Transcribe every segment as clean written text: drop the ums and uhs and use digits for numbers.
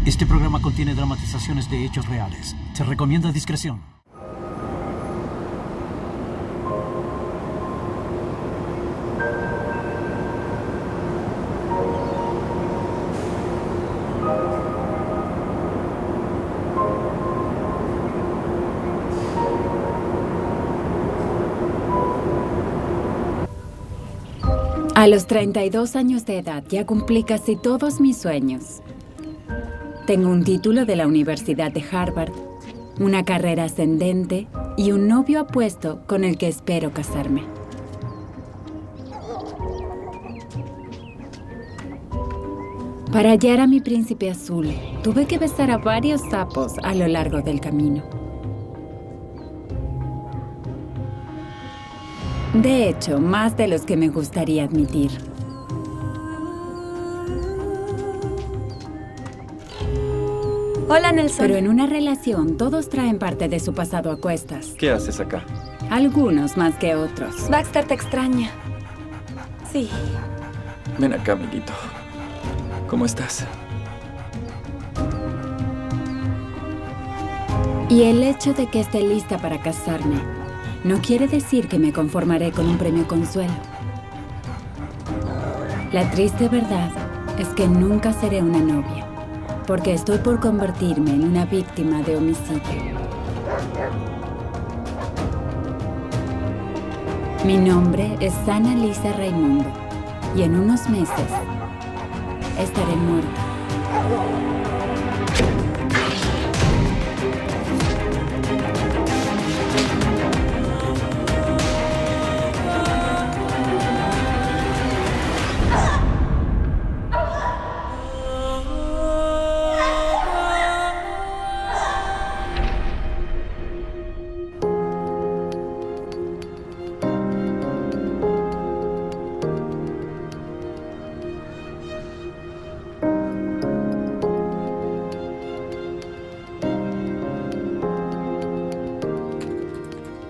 Este programa contiene dramatizaciones de hechos reales. Se recomienda discreción. A los 32 años de edad ya cumplí casi todos mis sueños. Tengo un título de la Universidad de Harvard, una carrera ascendente y un novio apuesto con el que espero casarme. Para hallar a mi príncipe azul, tuve que besar a varios sapos a lo largo del camino. De hecho, más de los que me gustaría admitir. Hola, Nelson. Pero en una relación, todos traen parte de su pasado a cuestas. ¿Qué haces acá? Algunos más que otros. Baxter te extraña. Sí. Ven acá, amiguito. ¿Cómo estás? Y el hecho de que esté lista para casarme no quiere decir que me conformaré con un premio consuelo. La triste verdad es que nunca seré una novia, porque estoy por convertirme en una víctima de homicidio. Mi nombre es Ana Lisa Raimundo, y en unos meses estaré muerta.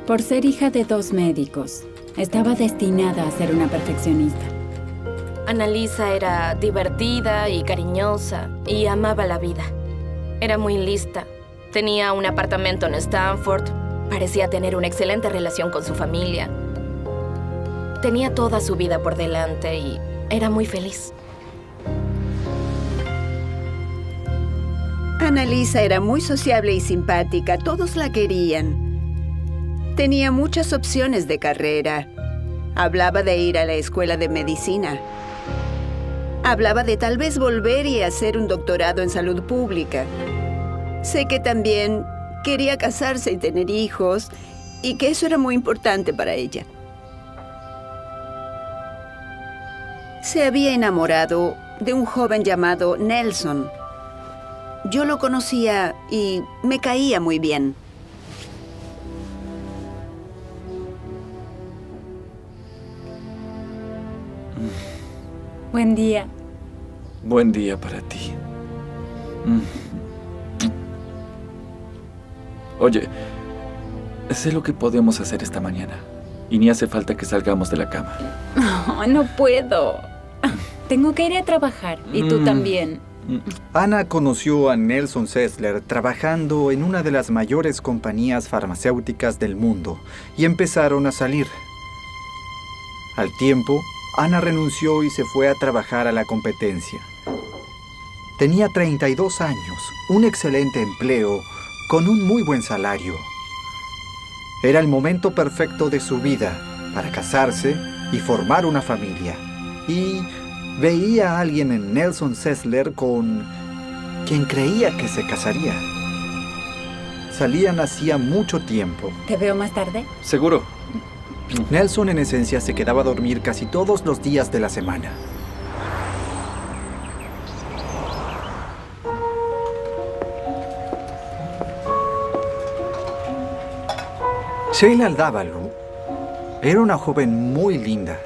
Por ser hija de 2 médicos, estaba destinada a ser una perfeccionista. Annalisa era divertida y cariñosa y amaba la vida. Era muy lista. Tenía un apartamento en Stanford. Parecía tener una excelente relación con su familia. Tenía toda su vida por delante y era muy feliz. Annalisa era muy sociable y simpática. Todos la querían. Tenía muchas opciones de carrera. Hablaba de ir a la escuela de medicina. Hablaba de tal vez volver y hacer un doctorado en salud pública. Sé que también quería casarse y tener hijos, y que eso era muy importante para ella. Se había enamorado de un joven llamado Nelson. Yo lo conocía y me caía muy bien. Buen día. Buen día para ti. Oye, sé lo que podemos hacer esta mañana. Y ni hace falta que salgamos de la cama. Oh, no puedo. Tengo que ir a trabajar. Y tú también. Ana conoció a Nelson Sessler trabajando en una de las mayores compañías farmacéuticas del mundo y empezaron a salir. Al tiempo, Ana renunció y se fue a trabajar a la competencia. Tenía 32 años, un excelente empleo, con un muy buen salario. Era el momento perfecto de su vida para casarse y formar una familia. Y veía a alguien en Nelson Sessler con quien creía que se casaría. Salían hacía mucho tiempo. ¿Te veo más tarde? ¿Seguro? Nelson en esencia se quedaba a dormir casi todos los días de la semana. Sheila Aldavalu era una joven muy linda.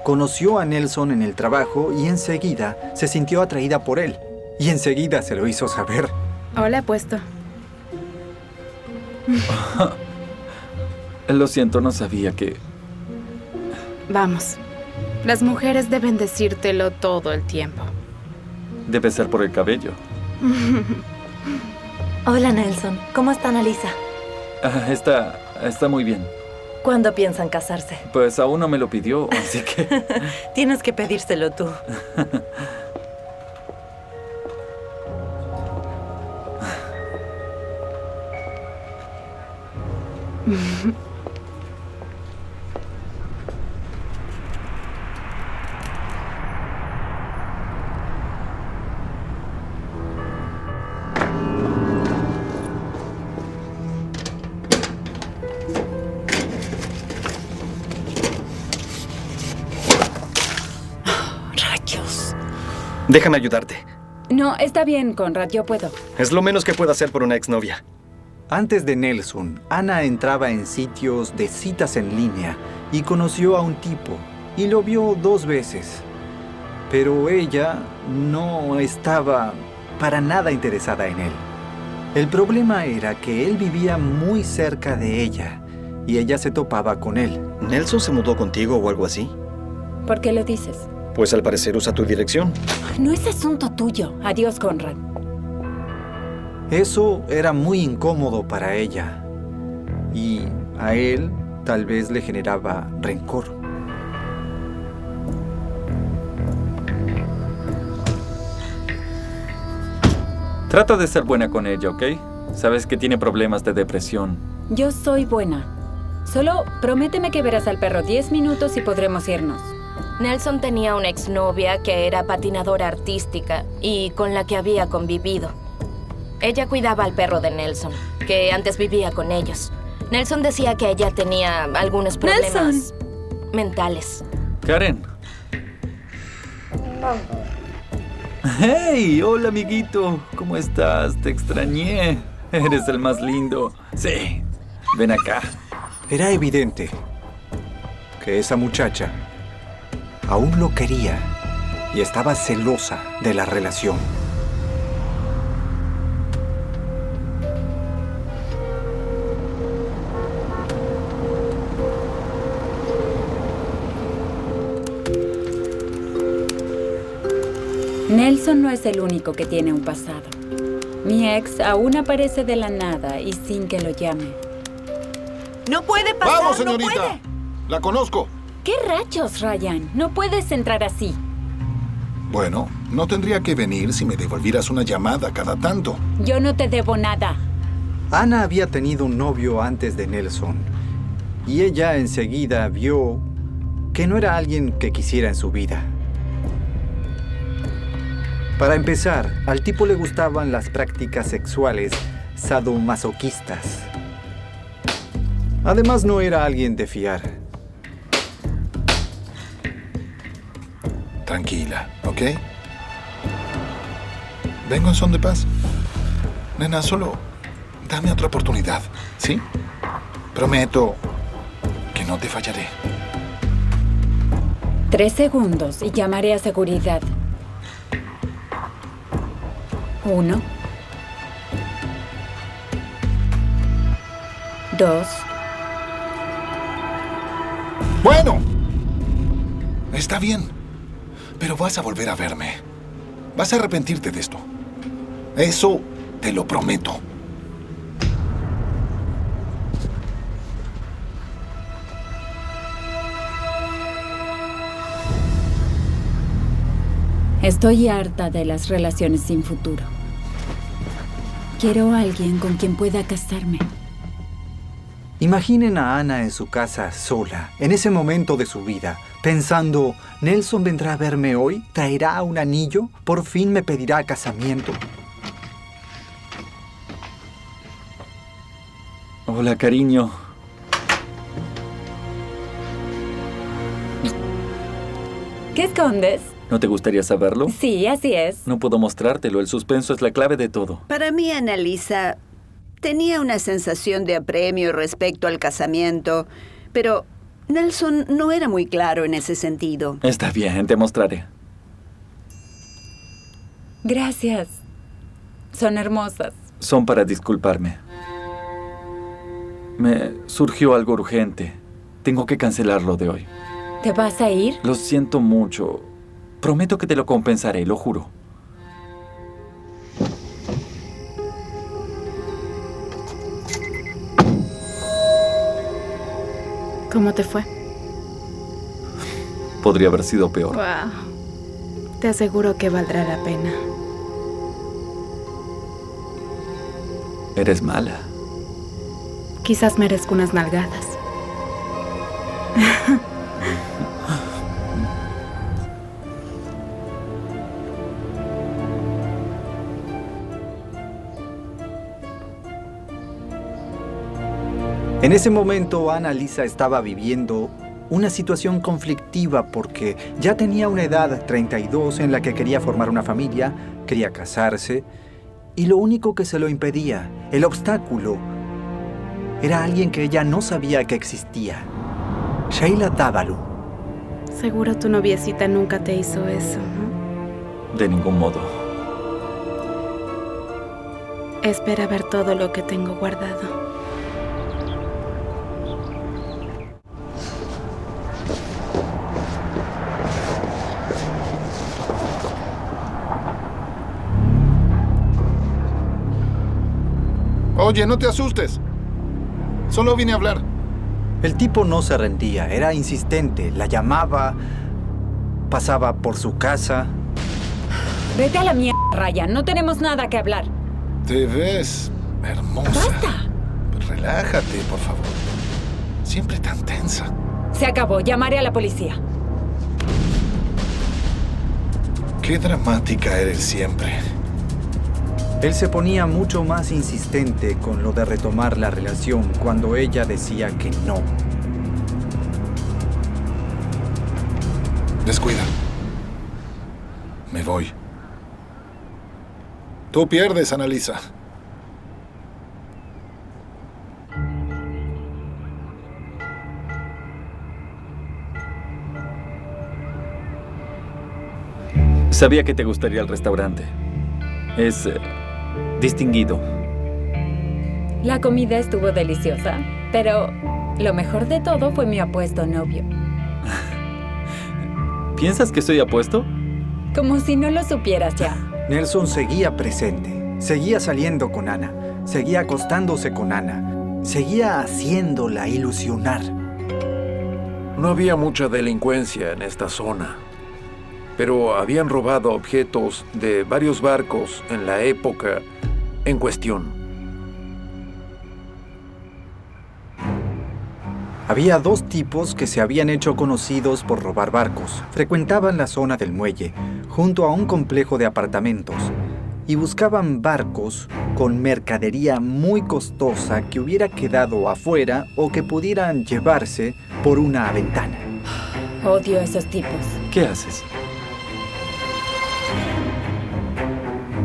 Conoció a Nelson en el trabajo y enseguida se sintió atraída por él. Y enseguida se lo hizo saber. Hola, puesto. Lo siento, no sabía que... Vamos. Las mujeres deben decírtelo todo el tiempo. Debe ser por el cabello. Hola, Nelson. ¿Cómo está Annalisa? Está muy bien. ¿Cuándo piensan casarse? Pues aún no me lo pidió, así que... Tienes que pedírselo tú. Rayos. Déjame ayudarte. No, está bien, Conrad, yo puedo. Es lo menos que puedo hacer por una exnovia. Antes de Nelson, Ana entraba en sitios de citas en línea y conoció a un tipo y lo vio 2 veces. Pero ella no estaba para nada interesada en él. El problema era que él vivía muy cerca de ella y ella se topaba con él. ¿Nelson se mudó contigo o algo así? ¿Por qué lo dices? Pues al parecer usa tu dirección. No es asunto tuyo. Adiós, Conrad. Eso era muy incómodo para ella y a él tal vez le generaba rencor. Trata de ser buena con ella, ¿ok? Sabes que tiene problemas de depresión. Yo soy buena. Solo prométeme que verás al perro 10 minutos y podremos irnos. Nelson tenía una exnovia que era patinadora artística y con la que había convivido. Ella cuidaba al perro de Nelson, que antes vivía con ellos. Nelson decía que ella tenía algunos problemas mentales. Karen. ¡Hey! Hola, amiguito. ¿Cómo estás? Te extrañé. Eres el más lindo. Sí. Ven acá. Era evidente que esa muchacha aún lo quería y estaba celosa de la relación. Nelson no es el único que tiene un pasado. Mi ex aún aparece de la nada y sin que lo llame. ¡No puede pasar! ¡Vamos, señorita! ¡No puede! La conozco. ¿Qué rayos, Ryan? No puedes entrar así. Bueno, no tendría que venir si me devolvieras una llamada cada tanto. Yo no te debo nada. Ana había tenido un novio antes de Nelson y ella enseguida vio que no era alguien que quisiera en su vida. Para empezar, al tipo le gustaban las prácticas sexuales sadomasoquistas. Además, no era alguien de fiar. Tranquila, ¿ok? Vengo en son de paz. Nena, solo dame otra oportunidad, ¿sí? Prometo que no te fallaré. 3 segundos y llamaré a seguridad. 1, 2. Bueno, está bien, pero vas a volver a verme. Vas a arrepentirte de esto. Eso te lo prometo. Estoy harta de las relaciones sin futuro. Quiero a alguien con quien pueda casarme. Imaginen a Ana en su casa sola, en ese momento de su vida, pensando, ¿Nelson vendrá a verme hoy? ¿Traerá un anillo? ¿Por fin me pedirá casamiento? Hola, cariño. ¿Qué escondes? ¿No te gustaría saberlo? Sí, así es. No puedo mostrártelo. El suspenso es la clave de todo. Para mí, Annalisa tenía una sensación de apremio respecto al casamiento, pero Nelson no era muy claro en ese sentido. Está bien, te mostraré. Gracias. Son hermosas. Son para disculparme. Me surgió algo urgente. Tengo que cancelarlo de hoy. ¿Te vas a ir? Lo siento mucho. Prometo que te lo compensaré, lo juro. ¿Cómo te fue? Podría haber sido peor. Wow. Te aseguro que valdrá la pena. Eres mala. Quizás merezco unas nalgadas. En ese momento, Annalisa estaba viviendo una situación conflictiva porque ya tenía una edad 32 en la que quería formar una familia, quería casarse, y lo único que se lo impedía, el obstáculo, era alguien que ella no sabía que existía. Sheila Dávalos. Seguro tu noviecita nunca te hizo eso, ¿no? De ningún modo. Espera ver todo lo que tengo guardado. Oye, no te asustes. Solo vine a hablar. El tipo no se rendía, era insistente, la llamaba, pasaba por su casa. Vete a la mierda, Ryan, no tenemos nada que hablar. Te ves hermosa. ¡Basta! Relájate, por favor. Siempre tan tensa. Se acabó, llamaré a la policía. Qué dramática eres siempre. Él se ponía mucho más insistente con lo de retomar la relación cuando ella decía que no. Descuida. Me voy. Tú pierdes, Annalisa. Sabía que te gustaría el restaurante. Es distinguido. La comida estuvo deliciosa, pero lo mejor de todo fue mi apuesto novio. ¿Piensas que soy apuesto? Como si no lo supieras ya. Nelson seguía presente, seguía saliendo con Anna, seguía acostándose con Anna, seguía haciéndola ilusionar. No había mucha delincuencia en esta zona, pero habían robado objetos de varios barcos en la época en cuestión. Había dos tipos que se habían hecho conocidos por robar barcos. Frecuentaban la zona del muelle, junto a un complejo de apartamentos, y buscaban barcos con mercadería muy costosa que hubiera quedado afuera o que pudieran llevarse por una ventana. Odio a esos tipos. ¿Qué haces?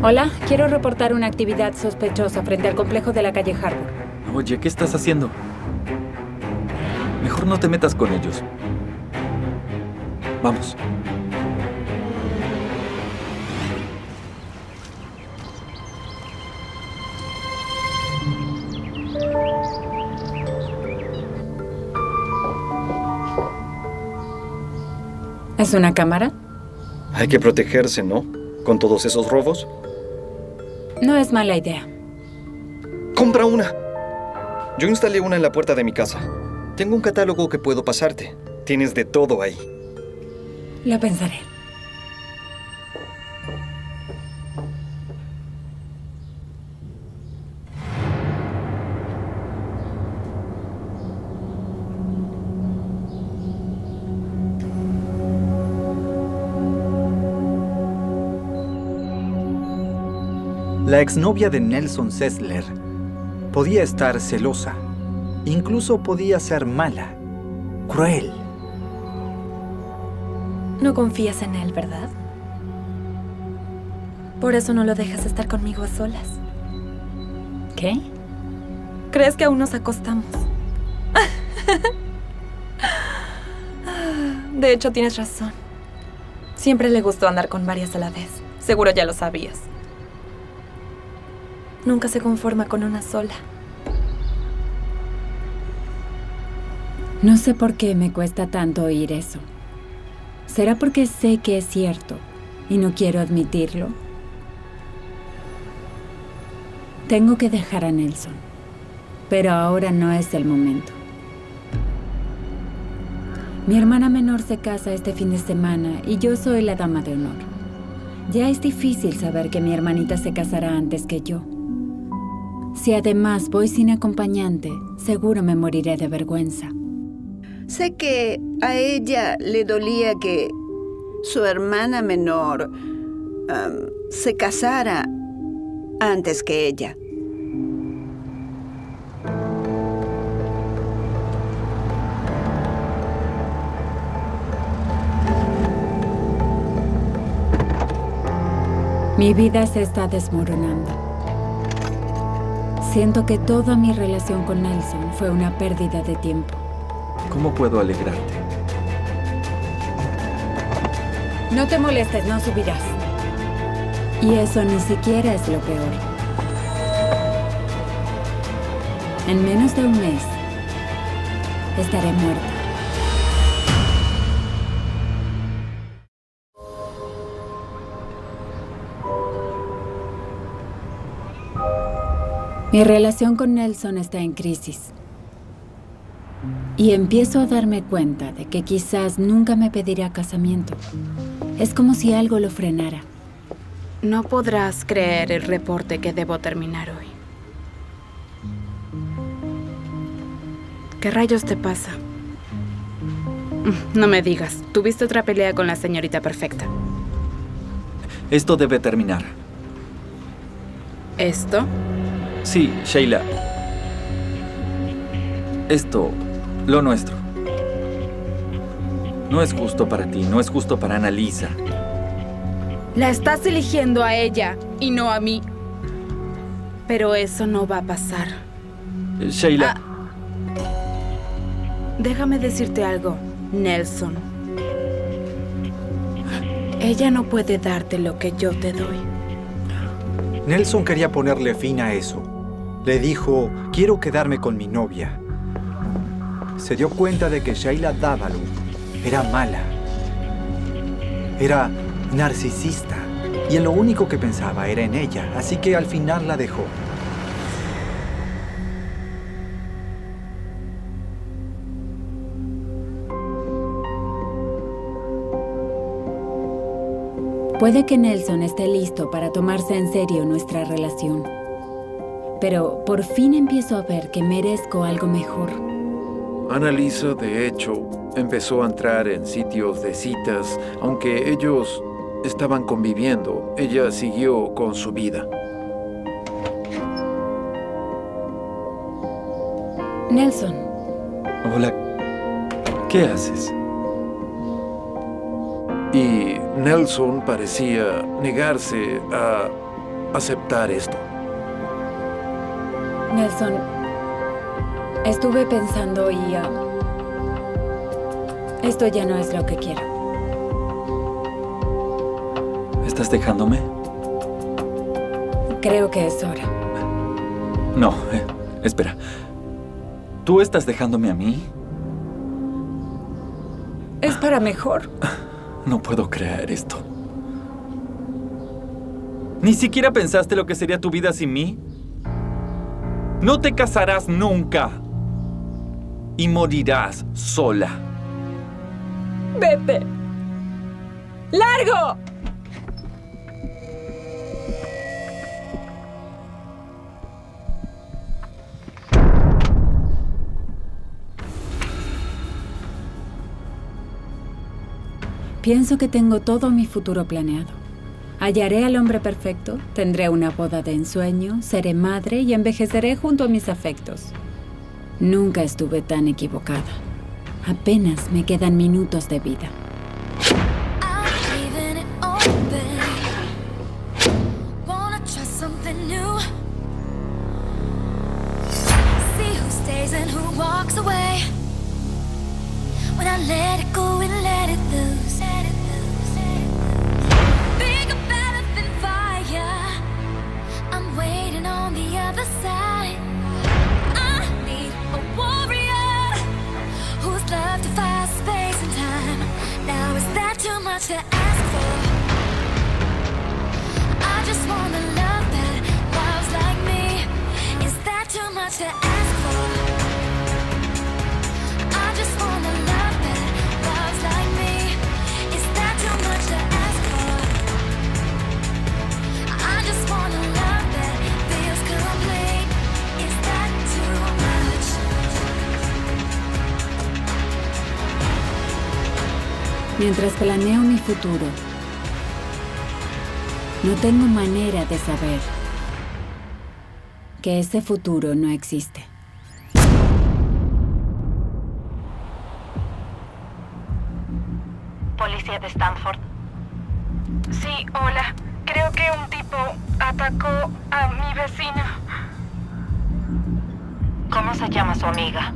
Hola, quiero reportar una actividad sospechosa frente al complejo de la calle Harbor. Oye, ¿qué estás haciendo? Mejor no te metas con ellos. Vamos. ¿Es una cámara? Hay que protegerse, ¿no? Con todos esos robos. No es mala idea. ¡Compra una! Yo instalé una en la puerta de mi casa. Tengo un catálogo que puedo pasarte. Tienes de todo ahí. Lo pensaré. La exnovia de Nelson Sessler podía estar celosa. Incluso podía ser mala, cruel. No confías en él, ¿verdad? Por eso no lo dejas estar conmigo a solas. ¿Qué? ¿Crees que aún nos acostamos? De hecho, tienes razón. Siempre le gustó andar con varias a la vez. Seguro ya lo sabías. Nunca se conforma con una sola. No sé por qué me cuesta tanto oír eso. ¿Será porque sé que es cierto y no quiero admitirlo? Tengo que dejar a Nelson, pero ahora no es el momento. Mi hermana menor se casa este fin de semana y yo soy la dama de honor. Ya es difícil saber que mi hermanita se casará antes que yo. Si además voy sin acompañante, seguro me moriré de vergüenza. Sé que a ella le dolía que su hermana menor se casara antes que ella. Mi vida se está desmoronando. Siento que toda mi relación con Nelson fue una pérdida de tiempo. ¿Cómo puedo alegrarte? No te molestes, no subirás. Y eso ni siquiera es lo peor. En menos de un mes, estaré muerta. Mi relación con Nelson está en crisis. Y empiezo a darme cuenta de que quizás nunca me pedirá casamiento. Es como si algo lo frenara. No podrás creer el reporte que debo terminar hoy. ¿Qué rayos te pasa? No me digas. Tuviste otra pelea con la señorita perfecta. Esto debe terminar. ¿Esto? Sí, Sheila. Esto, lo nuestro. No es justo para ti, no es justo para Annalisa. La estás eligiendo a ella y no a mí. Pero eso no va a pasar. Sheila. Déjame decirte algo, Nelson. Ella no puede darte lo que yo te doy. Nelson quería ponerle fin a eso. Le dijo, quiero quedarme con mi novia. Se dio cuenta de que Sheila Dávalos era mala. Era narcisista. Y en lo único que pensaba era en ella. Así que al final la dejó. Puede que Nelson esté listo para tomarse en serio nuestra relación. Pero por fin empiezo a ver que merezco algo mejor. Annalisa, de hecho, empezó a entrar en sitios de citas. Aunque ellos estaban conviviendo, ella siguió con su vida. Nelson. Hola. ¿Qué haces? Y Nelson parecía negarse a aceptar esto. Nelson, estuve pensando y esto ya no es lo que quiero. ¿Estás dejándome? Creo que es hora. No, espera. ¿Tú estás dejándome a mí? Es para mejor. No puedo creer esto. ¿Ni siquiera pensaste lo que sería tu vida sin mí? No te casarás nunca. Y morirás sola. ¡Vete! ¡Largo! Pienso que tengo todo mi futuro planeado. Hallaré al hombre perfecto, tendré una boda de ensueño, seré madre y envejeceré junto a mis afectos. Nunca estuve tan equivocada. Apenas me quedan minutos de vida. To ask for, I just want a love that loves like me. Is that too much to ask for? I just want a love that Mientras planeo mi futuro, no tengo manera de saber que ese futuro no existe. Policía de Stanford. Sí, hola. Creo que un tipo atacó a mi vecina. ¿Cómo se llama su amiga?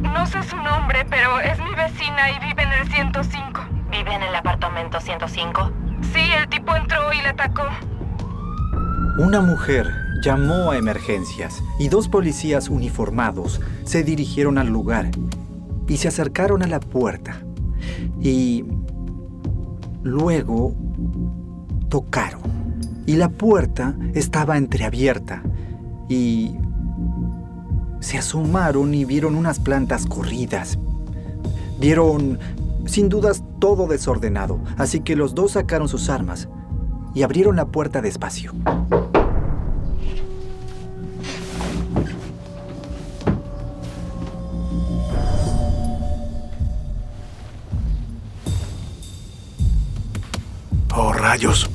No sé su nombre, pero es mi vecina y vive en el 105. ¿Vive en el apartamento 105? Sí, el tipo entró y la atacó. Una mujer llamó a emergencias y 2 policías uniformados se dirigieron al lugar y se acercaron a la puerta. Y luego tocaron. Y la puerta estaba entreabierta. Y se asomaron y vieron unas plantas corridas. Vieron, sin dudas, todo desordenado. Así que los 2 sacaron sus armas y abrieron la puerta despacio. ¡Oh, rayos!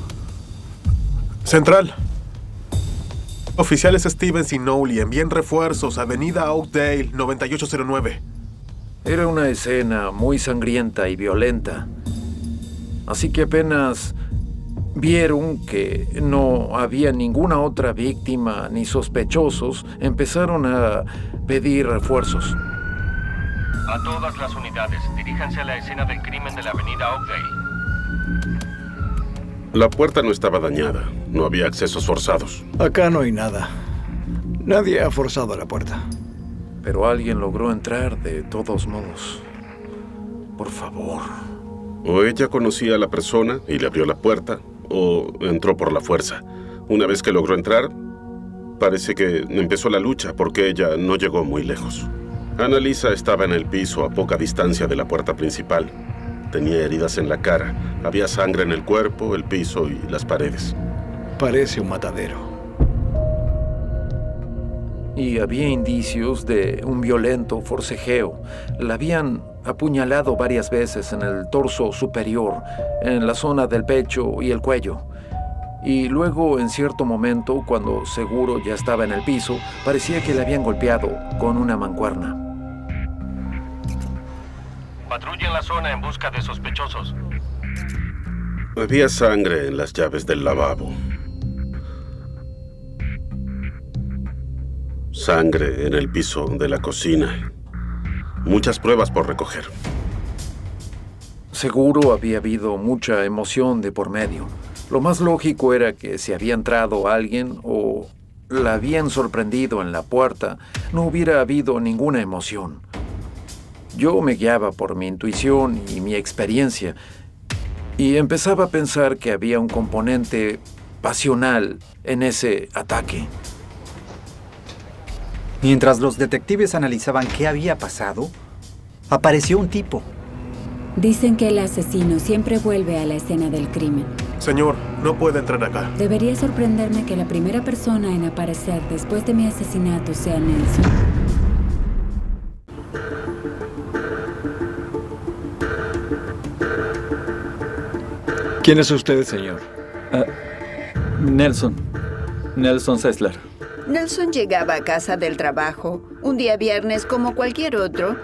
Central. Oficiales Stevens y Nowley, envíen refuerzos. Avenida Oakdale, 9809. Era una escena muy sangrienta y violenta. Así que apenas vieron que no había ninguna otra víctima ni sospechosos, empezaron a pedir refuerzos. A todas las unidades, diríjanse a la escena del crimen de la avenida Oakdale. La puerta no estaba dañada. No había accesos forzados. Acá no hay nada. Nadie ha forzado la puerta. Pero alguien logró entrar de todos modos. Por favor. O ella conocía a la persona y le abrió la puerta, o entró por la fuerza. Una vez que logró entrar, parece que empezó la lucha porque ella no llegó muy lejos. Annalisa estaba en el piso a poca distancia de la puerta principal. Tenía heridas en la cara, había sangre en el cuerpo, el piso y las paredes. Parece un matadero. Y había indicios de un violento forcejeo. La habían apuñalado varias veces en el torso superior, en la zona del pecho y el cuello. Y luego, en cierto momento, cuando seguro ya estaba en el piso, parecía que le habían golpeado con una mancuerna. Patrulla en la zona en busca de sospechosos. Había sangre en las llaves del lavabo. Sangre en el piso de la cocina. Muchas pruebas por recoger. Seguro había habido mucha emoción de por medio. Lo más lógico era que si había entrado alguien o la habían sorprendido en la puerta, no hubiera habido ninguna emoción. Yo me guiaba por mi intuición y mi experiencia y empezaba a pensar que había un componente pasional en ese ataque. Mientras los detectives analizaban qué había pasado, apareció un tipo. Dicen que el asesino siempre vuelve a la escena del crimen. Señor, no puede entrar acá. Debería sorprenderme que la primera persona en aparecer después de mi asesinato sea Nelson. ¿Quién es usted, señor? Nelson Sessler. Nelson llegaba a casa del trabajo un día viernes como cualquier otro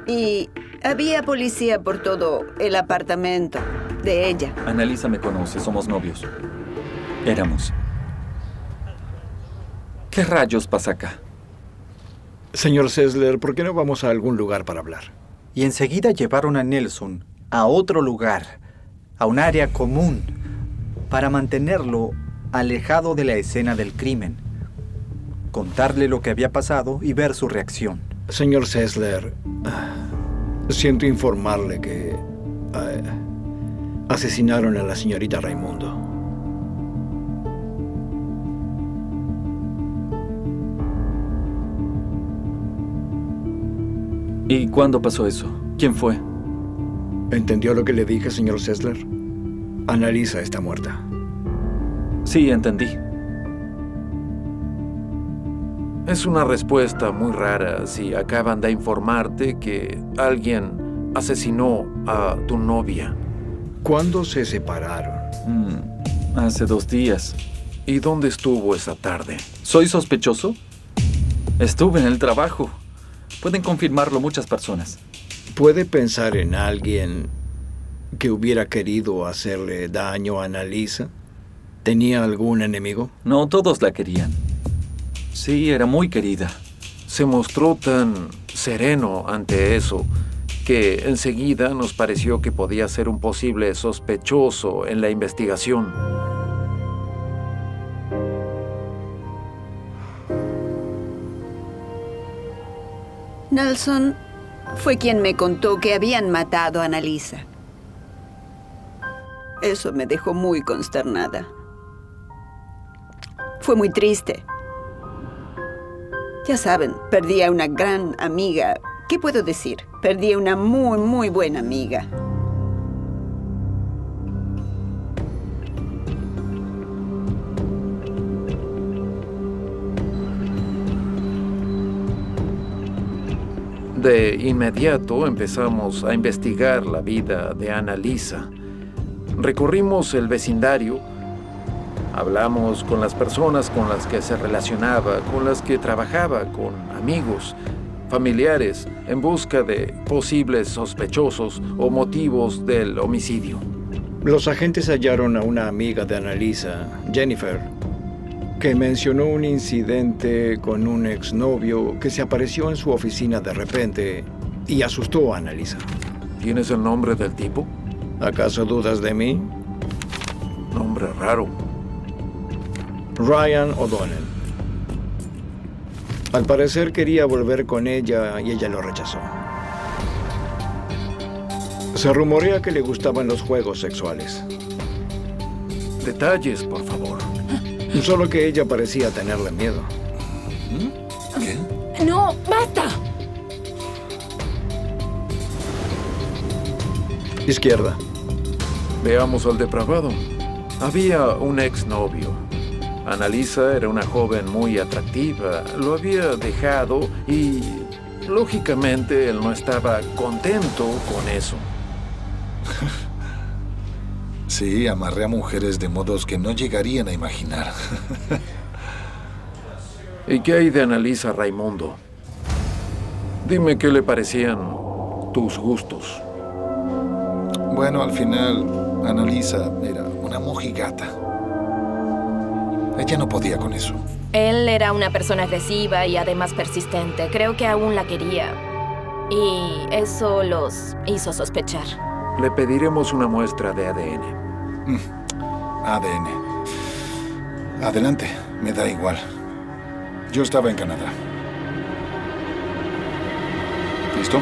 y había policía por todo el apartamento de ella. Annalisa me conoce, somos novios. Éramos. ¿Qué rayos pasa acá? Señor Sessler, ¿por qué no vamos a algún lugar para hablar? Y enseguida llevaron a Nelson a otro lugar, a un área común, para mantenerlo alejado de la escena del crimen, contarle lo que había pasado y ver su reacción. Señor Sessler, siento informarle que asesinaron a la señorita Raimundo. ¿Y cuándo pasó eso? ¿Quién fue? ¿Entendió lo que le dije, señor Sessler? Annalisa está muerta. Sí, entendí. Es una respuesta muy rara si acaban de informarte que alguien asesinó a tu novia. ¿Cuándo se separaron? Hace 2 días. ¿Y dónde estuvo esa tarde? ¿Soy sospechoso? Estuve en el trabajo. Pueden confirmarlo muchas personas. ¿Puede pensar en alguien que hubiera querido hacerle daño a Annalisa? ¿Tenía algún enemigo? No, todos la querían. Sí, era muy querida. Se mostró tan sereno ante eso que enseguida nos pareció que podía ser un posible sospechoso en la investigación. Nelson fue quien me contó que habían matado a Annalisa. Eso me dejó muy consternada. Fue muy triste. Ya saben, perdí a una gran amiga. ¿Qué puedo decir? Perdí a una muy, muy buena amiga. De inmediato empezamos a investigar la vida de Annalisa. Recorrimos el vecindario, hablamos con las personas con las que se relacionaba, con las que trabajaba, con amigos, familiares, en busca de posibles sospechosos o motivos del homicidio. Los agentes hallaron a una amiga de Annalisa, Jennifer, que mencionó un incidente con un exnovio que se apareció en su oficina de repente y asustó a Annalisa. ¿Tienes el nombre del tipo? ¿Acaso dudas de mí? Nombre raro. Ryan O'Donnell. Al parecer quería volver con ella y ella lo rechazó. Se rumorea que le gustaban los juegos sexuales. Detalles, por favor. Solo que ella parecía tenerle miedo. ¿Qué? ¡No! ¡Basta! Izquierda. Veamos al depravado. Había un exnovio. Annalisa era una joven muy atractiva. Lo había dejado y, lógicamente, él no estaba contento con eso. Sí, amarré a mujeres de modos que no llegarían a imaginar. ¿Y qué hay de Annalisa, Raimundo? Dime qué le parecían tus gustos. Bueno, al final, Annalisa era una mojigata. Ella no podía con eso. Él era una persona agresiva y además persistente. Creo que aún la quería. Y eso los hizo sospechar. Le pediremos una muestra de ADN. ADN. Adelante, me da igual. Yo estaba en Canadá. ¿Listo?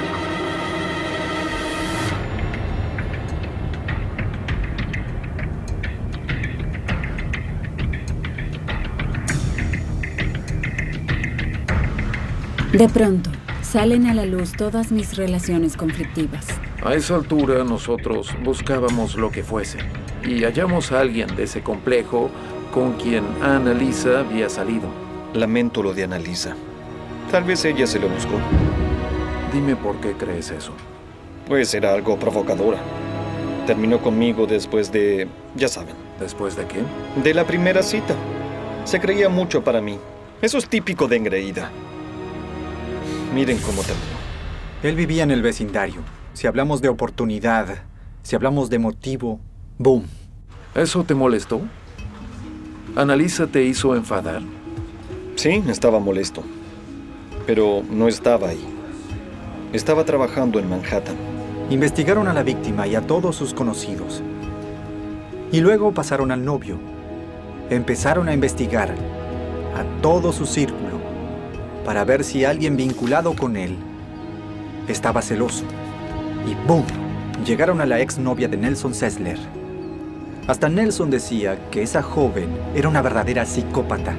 De pronto, salen a la luz todas mis relaciones conflictivas. A esa altura nosotros buscábamos lo que fuese y hallamos a alguien de ese complejo con quien Annalisa había salido. Lamento lo de Annalisa. Tal vez ella se lo buscó. Dime por qué crees eso. Pues era algo provocadora. Terminó conmigo después de... ya saben. ¿Después de qué? De la primera cita. Se creía mucho para mí. Eso es típico de engreída. Miren cómo terminó. Él vivía en el vecindario. Si hablamos de oportunidad, si hablamos de motivo, ¡boom! ¿Eso te molestó? ¿Annalisa te hizo enfadar? Sí, estaba molesto. Pero no estaba ahí. Estaba trabajando en Manhattan. Investigaron a la víctima y a todos sus conocidos. Y luego pasaron al novio. Empezaron a investigar a todo su círculo para ver si alguien vinculado con él estaba celoso. Y ¡boom! Llegaron a la exnovia de Nelson Sessler. Hasta Nelson decía que esa joven era una verdadera psicópata.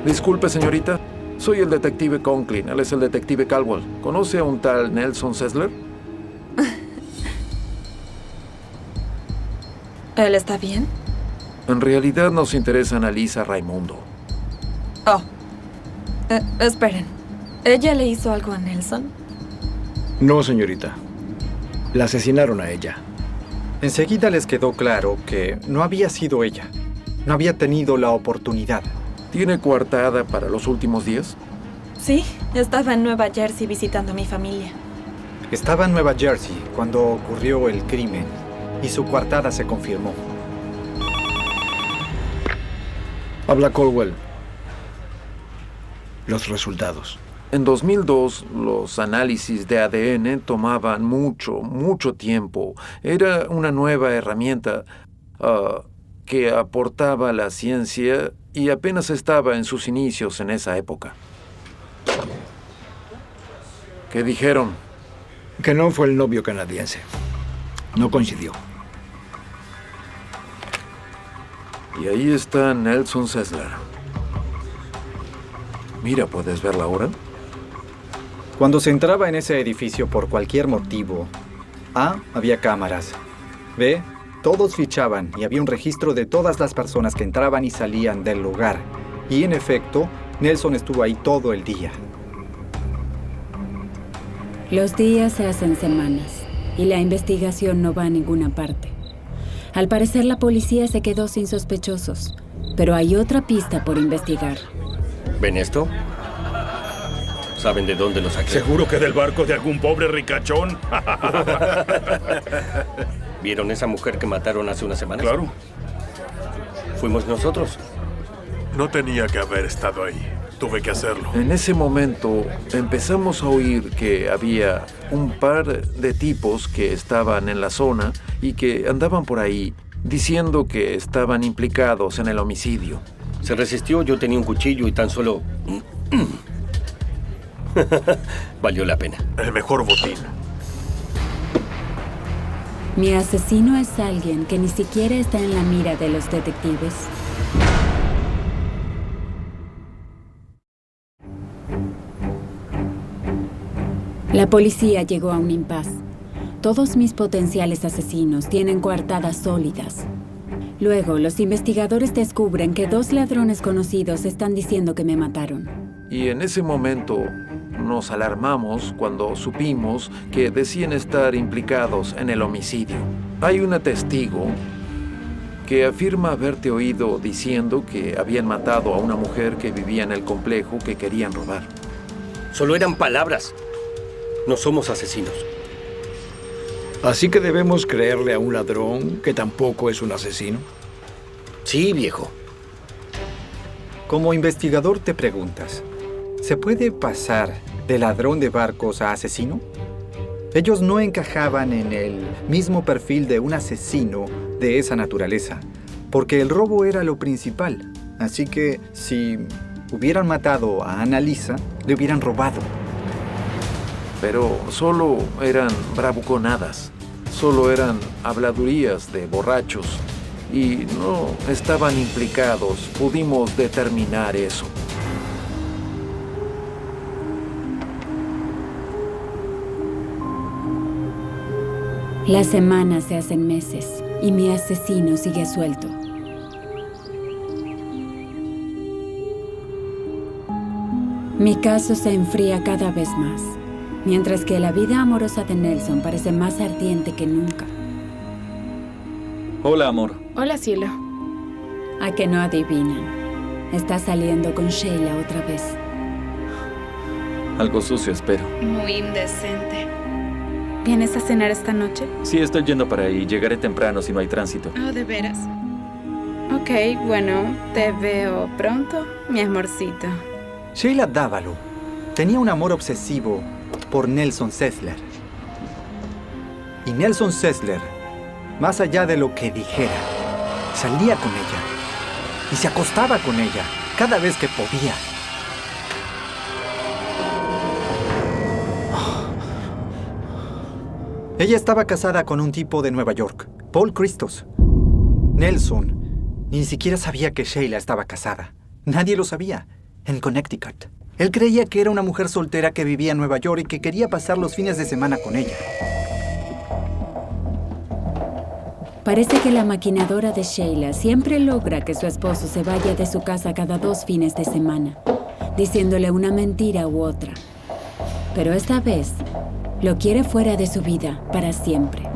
Disculpe, señorita. Soy el detective Conklin. Él es el detective Caldwell. ¿Conoce a un tal Nelson Sessler? ¿Él está bien? En realidad nos interesa Annalisa, Raimundo. Oh. Esperen. ¿Ella le hizo algo a Nelson? No, señorita. La asesinaron a ella. Enseguida les quedó claro que no había sido ella. No había tenido la oportunidad. ¿Tiene coartada para los últimos días? Sí, estaba en Nueva Jersey visitando a mi familia. Estaba en Nueva Jersey cuando ocurrió el crimen y su coartada se confirmó. Habla Caldwell. Los resultados. En 2002, los análisis de ADN tomaban mucho tiempo. Era una nueva herramienta que aportaba la ciencia y apenas estaba en sus inicios en esa época. ¿Qué dijeron? Que no fue el novio canadiense. No coincidió. Y ahí está Nelson Sessler. Mira, ¿puedes verla ahora? Cuando se entraba en ese edificio por cualquier motivo, A, había cámaras. B, todos fichaban y había un registro de todas las personas que entraban y salían del lugar. Y en efecto, Nelson estuvo ahí todo el día. Los días se hacen semanas y la investigación no va a ninguna parte. Al parecer la policía se quedó sin sospechosos, pero hay otra pista por investigar. ¿Ven esto? ¿Saben de dónde lo saqué? ¿Seguro que del barco de algún pobre ricachón? ¿Vieron esa mujer que mataron hace unas semanas? Claro. Fuimos nosotros. No tenía que haber estado ahí. Tuve que hacerlo. En ese momento empezamos a oír que había un par de tipos que estaban en la zona y que andaban por ahí diciendo que estaban implicados en el homicidio. Se resistió, yo tenía un cuchillo y tan solo... Valió la pena. El mejor botín. Mi asesino es alguien que ni siquiera está en la mira de los detectives. La policía llegó a un impasse. Todos mis potenciales asesinos tienen coartadas sólidas. Luego, los investigadores descubren que 2 ladrones conocidos están diciendo que me mataron. Y en ese momento nos alarmamos cuando supimos que decían estar implicados en el homicidio. Hay una testigo que afirma haberte oído diciendo que habían matado a una mujer que vivía en el complejo que querían robar. Solo eran palabras. No somos asesinos. ¿Así que debemos creerle a un ladrón que tampoco es un asesino? Sí, viejo. Como investigador te preguntas, ¿se puede pasar de ladrón de barcos a asesino? Ellos no encajaban en el mismo perfil de un asesino de esa naturaleza, porque el robo era lo principal. Así que si hubieran matado a Annalisa, le hubieran robado. Pero solo eran bravuconadas, solo eran habladurías de borrachos y no estaban implicados. Pudimos determinar eso. Las semanas se hacen meses y mi asesino sigue suelto. Mi caso se enfría cada vez más, mientras que la vida amorosa de Nelson parece más ardiente que nunca. Hola, amor. Hola, cielo. ¿A que no adivinan? Está saliendo con Sheila otra vez. Algo sucio, espero. Muy indecente. ¿Vienes a cenar esta noche? Sí, estoy yendo para ahí. Llegaré temprano si no hay tránsito. Oh, ¿de veras? Ok, bueno, te veo pronto, mi amorcito. Sheila Dávalo tenía un amor obsesivo por Nelson Sessler. Y Nelson Sessler, más allá de lo que dijera, salía con ella y se acostaba con ella cada vez que podía. Ella estaba casada con un tipo de Nueva York, Paul Christos. Nelson ni siquiera sabía que Sheila estaba casada. Nadie lo sabía. En Connecticut. Él creía que era una mujer soltera que vivía en Nueva York y que quería pasar los fines de semana con ella. Parece que la maquinadora de Sheila siempre logra que su esposo se vaya de su casa cada 2 fines de semana, diciéndole una mentira u otra. Pero esta vez, Lo quiere fuera de su vida para siempre.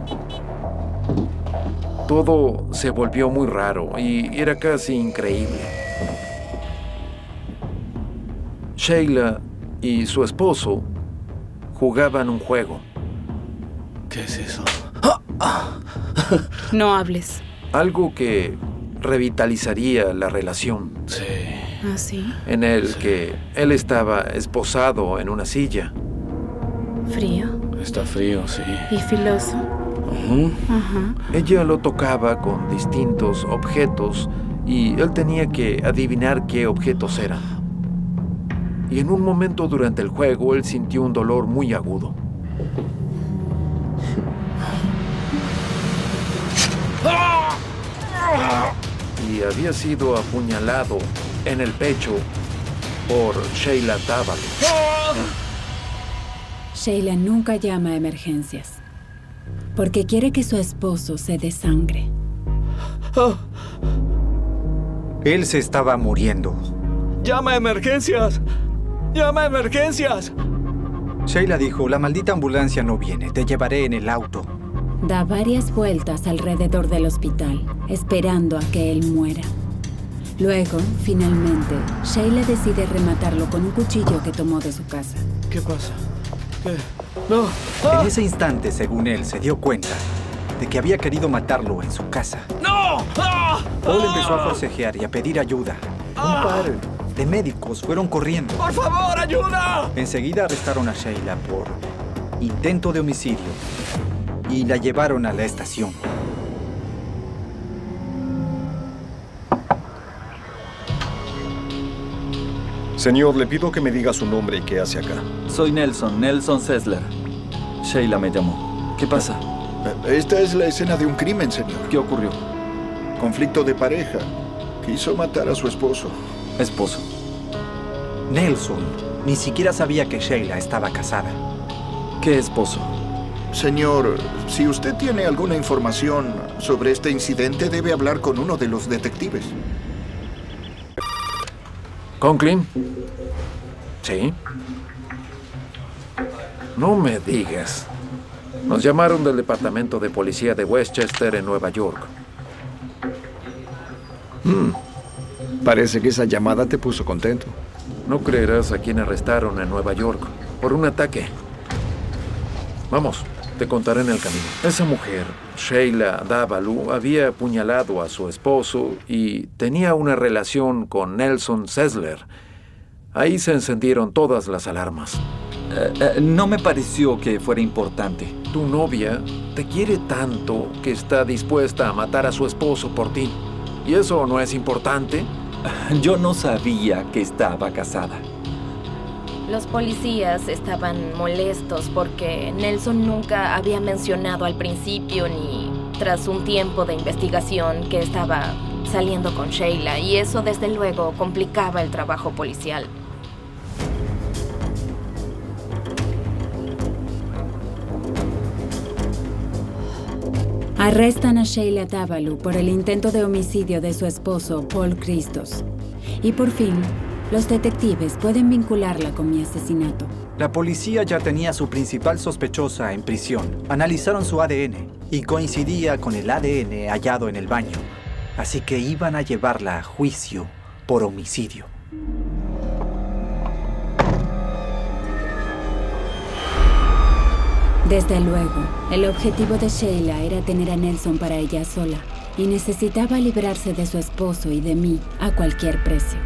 Todo se volvió muy raro y era casi increíble. Sheila y su esposo jugaban un juego. ¿Qué es eso? No hables. Algo que revitalizaría la relación. Sí. ¿Ah, sí? En el que él estaba esposado en una silla. ¿Frío? Está frío, sí. ¿Y filoso? Ajá. Ella lo tocaba con distintos objetos y él tenía que adivinar qué objetos eran. Y en un momento durante el juego él sintió un dolor muy agudo. Y había sido apuñalado en el pecho por Sheila Dávalos. Sheila nunca llama a emergencias, porque quiere que su esposo se desangre. Él se estaba muriendo. ¡Llama a emergencias! ¡Llama a emergencias! Sheila dijo, la maldita ambulancia no viene, te llevaré en el auto. Da varias vueltas alrededor del hospital, esperando a que él muera. Luego, finalmente, Sheila decide rematarlo con un cuchillo que tomó de su casa. ¿Qué pasa? ¿Qué? ¡No! En ese instante, según él, se dio cuenta de que había querido matarlo en su casa. ¡No! Paul empezó a forcejear y a pedir ayuda. Un par de médicos fueron corriendo. ¡Por favor, ayuda! Enseguida arrestaron a Sheila por intento de homicidio y la llevaron a la estación. Señor, le pido que me diga su nombre y qué hace acá. Soy Nelson Sessler. Sheila me llamó. ¿Qué pasa? Esta es la escena de un crimen, señor. ¿Qué ocurrió? Conflicto de pareja. Quiso matar a su esposo. Esposo. Nelson ni siquiera sabía que Sheila estaba casada. ¿Qué esposo? Señor, si usted tiene alguna información sobre este incidente, debe hablar con uno de los detectives. ¿Conklin? ¿Sí? No me digas. Nos llamaron del Departamento de Policía de Westchester en Nueva York. Parece que esa llamada te puso contento. No creerás a quién arrestaron en Nueva York por un ataque. Vamos, te contaré en el camino. Esa mujer, Sheila Dávalos, había apuñalado a su esposo y tenía una relación con Nelson Sessler. Ahí se encendieron todas las alarmas. No me pareció que fuera importante. Tu novia te quiere tanto que está dispuesta a matar a su esposo por ti. ¿Y eso no es importante? Yo no sabía que estaba casada. Los policías estaban molestos porque Nelson nunca había mencionado al principio ni tras un tiempo de investigación que estaba saliendo con Sheila, y eso desde luego complicaba el trabajo policial. Arrestan a Sheila Dávalos por el intento de homicidio de su esposo, Paul Christos. Y por fin, los detectives pueden vincularla con mi asesinato. La policía ya tenía a su principal sospechosa en prisión. Analizaron su ADN y coincidía con el ADN hallado en el baño. Así que iban a llevarla a juicio por homicidio. Desde luego, el objetivo de Sheila era tener a Nelson para ella sola y necesitaba librarse de su esposo y de mí a cualquier precio.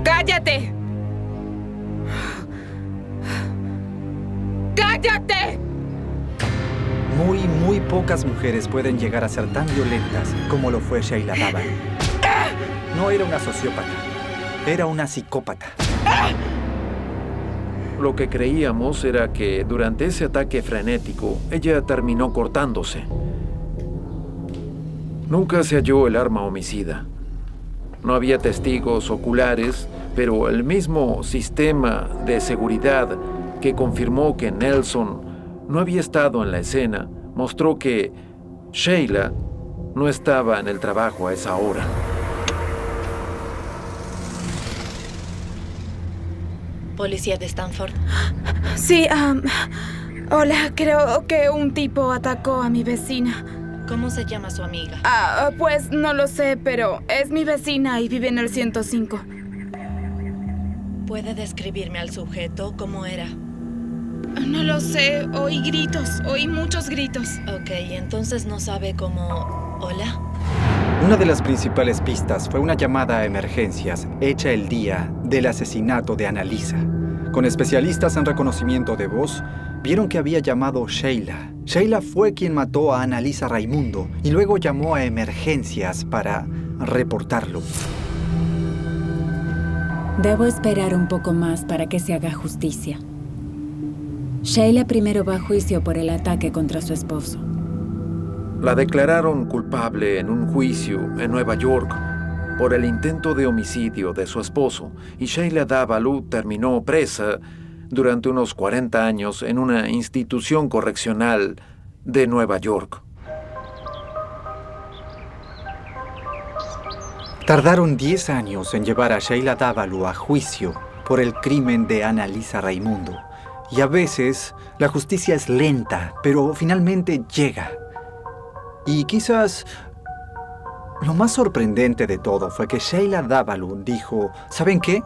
¡Cállate! ¡Cállate! Muy pocas mujeres pueden llegar a ser tan violentas como lo fue Sheila Dávalos. No era una sociópata, era una psicópata. Lo que creíamos era que durante ese ataque frenético, ella terminó cortándose. Nunca se halló el arma homicida. No había testigos oculares, pero el mismo sistema de seguridad que confirmó que Nelson no había estado en la escena mostró que Sheila no estaba en el trabajo a esa hora. ¿Policía de Stanford? Sí, hola, creo que un tipo atacó a mi vecina. ¿Cómo se llama su amiga? Pues no lo sé, pero es mi vecina y vive en el 105. ¿Puede describirme al sujeto? ¿Cómo era? No lo sé, oí gritos, oí muchos gritos. Ok, entonces no sabe cómo... ¿Hola? Una de las principales pistas fue una llamada a emergencias hecha el día del asesinato de Annalisa. Con especialistas en reconocimiento de voz, vieron que había llamado Sheila. Sheila fue quien mató a Annalisa Raimundo y luego llamó a emergencias para reportarlo. Debo esperar un poco más para que se haga justicia. Sheila primero va a juicio por el ataque contra su esposo. La declararon culpable en un juicio en Nueva York por el intento de homicidio de su esposo, y Sheila Davalu terminó presa durante unos 40 años en una institución correccional de Nueva York. Tardaron 10 años en llevar a Sheila Davalu a juicio por el crimen de Annalisa Raimundo. Y a veces la justicia es lenta, pero finalmente llega. Y quizás lo más sorprendente de todo fue que Sheila Davalu dijo, ¿saben qué?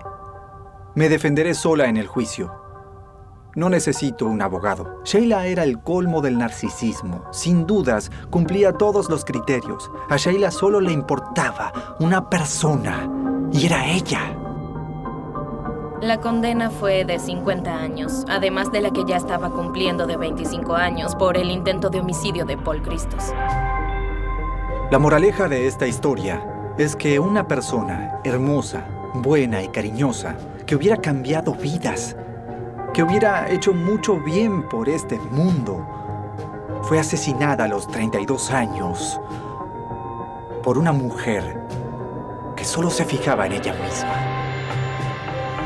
Me defenderé sola en el juicio. No necesito un abogado. Sheila era el colmo del narcisismo. Sin dudas, cumplía todos los criterios. A Sheila solo le importaba una persona, y era ella. La condena fue de 50 años, además de la que ya estaba cumpliendo de 25 años por el intento de homicidio de Paul Christos. La moraleja de esta historia es que una persona hermosa, buena y cariñosa, que hubiera cambiado vidas, que hubiera hecho mucho bien por este mundo, fue asesinada a los 32 años por una mujer que solo se fijaba en ella misma.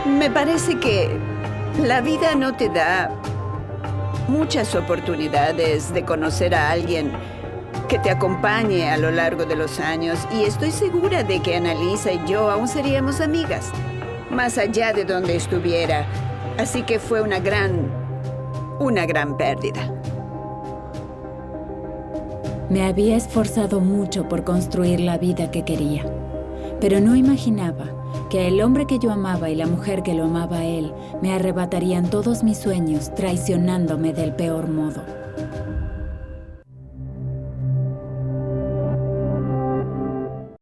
Me parece que la vida no te da muchas oportunidades de conocer a alguien que te acompañe a lo largo de los años, y estoy segura de que Annalisa y yo aún seríamos amigas, más allá de donde estuviera. Así que fue una gran pérdida. Me había esforzado mucho por construir la vida que quería, pero no imaginaba que el hombre que yo amaba y la mujer que lo amaba a él me arrebatarían todos mis sueños, traicionándome del peor modo.